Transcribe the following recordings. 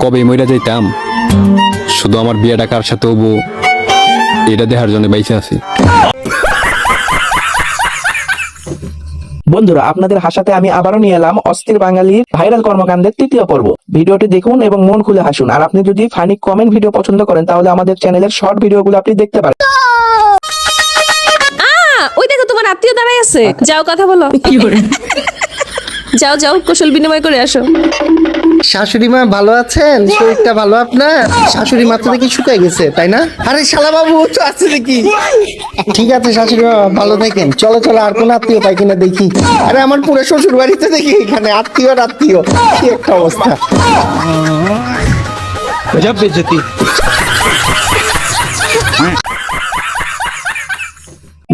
কবে মইরা যাইতাম, শুধু আমার বিয়েটা কার সাথে হবো এটা দেখার জন্য বাইসে আছি। বন্ধুরা, আপনাদের হাসাতে আমি আবারও নিয়ে এলাম অস্থির বাঙালির ভাইরাল কর্মকাণ্ডের তৃতীয় পর্ব। ভিডিওটি দেখুন এবং মন খুলে হাসুন। আর আপনি যদি ফানি কমেন্ট ভিডিও পছন্দ করেন তাহলে আমাদের চ্যানেলের শর্ট ভিডিওগুলো আপনি দেখতে পারেন। ওই দেখো তোমার আত্মীয় দাঁড়ায় আছে, যাও কথা বলো। যাও যাও, কুশল বিনিময় করে আসো। শাশুড়ি মা ভালো আছেন? শরীরটা ভালো আপনার? শাশুড়ি মাথা দেখি শুকাই গেছে তাই না? আরে শালা বাবু তো আছে দেখি। ঠিক আছে শাশুড়ি মা ভালো থাকেন। চলো চলো, আর কোন আত্মীয় পাই কিনা দেখি। আরে আমার পুরো শ্বশুর বাড়িতে দেখি এখানে আত্মীয় আর আত্মীয়, কি একটা অবস্থা। গজব বেজতি।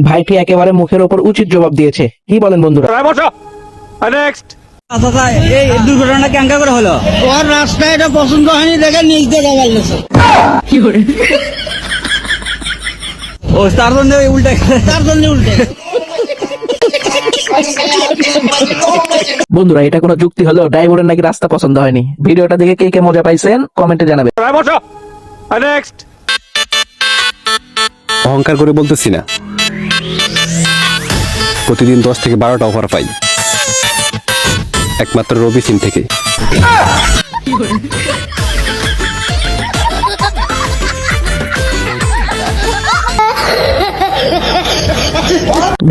ভাইটি একেবারে মুখের ওপর উচিত জবাব দিয়েছে। কি বলেন বন্ধুরা? এই দুর্ঘটনা কেঙ্কা করে হলো? ওর রাস্তায় এটা পছন্দ হয়নি দেখে নিজ দিয়ে বলছে ও তার জন্য উল্টে বন্ধুরা, এটা কোনো যুক্তি হলো? ড্রাইভারের নাকি রাস্তা পছন্দ হয়নি। ভিডিওটা দেখে কে কে মজা পাইছেন কমেন্টে জানাবেন। অহংকার করে বলতেছি না, প্রতিদিন 10 থেকে 12টা অফার পাই একমাত্র রবি সিম থেকে।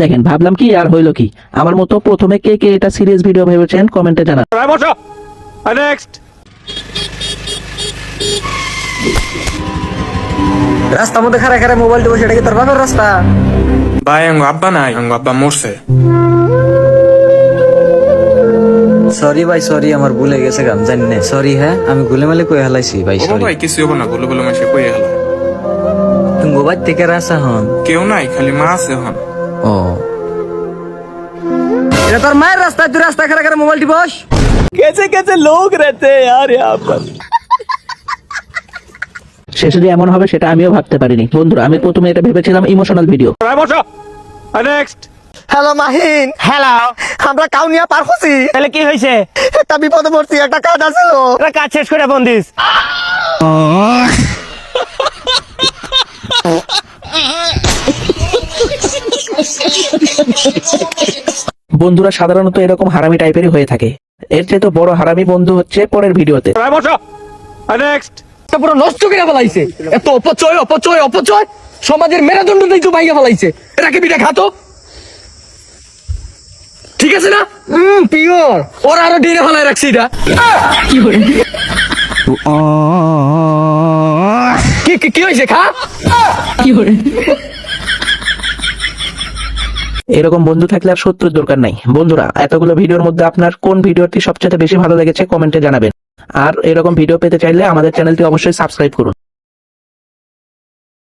দেখেন, ভাবলাম কি আর হইলো কি। আমার মতো প্রথমে কে কে এটা সিরিয়াস ভিডিও ভেবেছেন কমেন্টে জানান। রাস্তার মধ্যে খারা খারা মোবাইল টিপো, সেটা কি তোর বাপের রাস্তা? ভাই আঙ্গ আব্বা নাই, আঙ্গ আব্বা মরছে। সরি ভাই, সরি, আমার ভুলে গেছে গান জানি না। সরি, হ্যাঁ আমি গুলে মালে কই হালাইছি ভাই, ও সরি। ভাই কিছু হবো না, বলে বলে মাসে কই গেল। তুমি মোবাইল থেকে রাসা হন? কেউ নাই, খালি মা আছে হন। ও এটা তোর মায়ের রাস্তা, তুই রাস্তা খারা খারা মোবাইল টিপস? कैसे कैसे लोग रहते हैं यार यहाँ पर। শেষে যে এমন হবে সেটা আমিও ভাবতে পারিনি। বন্ধুরা, আমি প্রথমে এটা ভেবেছিলাম emotional video. Hello Mahin. Hello. আমরা কাউনিয়া পার হচ্ছি। তাহলে কি হয়েছে? একটা বিপদে পড়ছি, একটা কাজ আছিল। এটা কাজ শেষ করে ফোন দিস। বন্ধুরা, সাধারণত এরকম হারামি টাইপেরই হয়ে থাকে। এর চেয়ে তো বড় হারামি বন্ধু হচ্ছে পরের ভিডিওতে। পুরো নষ্ট করে ফেলাইছে। এত অপচয় অপচয় অপচয়, সমাজের মেরুদণ্ড তো ভাইয়া ফেলাইছে। এটাকে বিটা খাতো, ঠিক আছে না? পিওর। ওরা আরো ডেরে ফেলায় রাখছে এটা। কি হয়েছে? খা। এরকম বন্ধু থাকলে আর শত্রুর দরকার নাই। বন্ধুরা, এতগুলো ভিডিওর মধ্যে আপনার কোন ভিডিওটি সবচেয়ে বেশি ভালো লেগেছে কমেন্টে জানাবেন। আর এরকম ভিডিও পেতে চাইলে আমাদের চ্যানেলটি অবশ্যই সাবস্ক্রাইব করুন।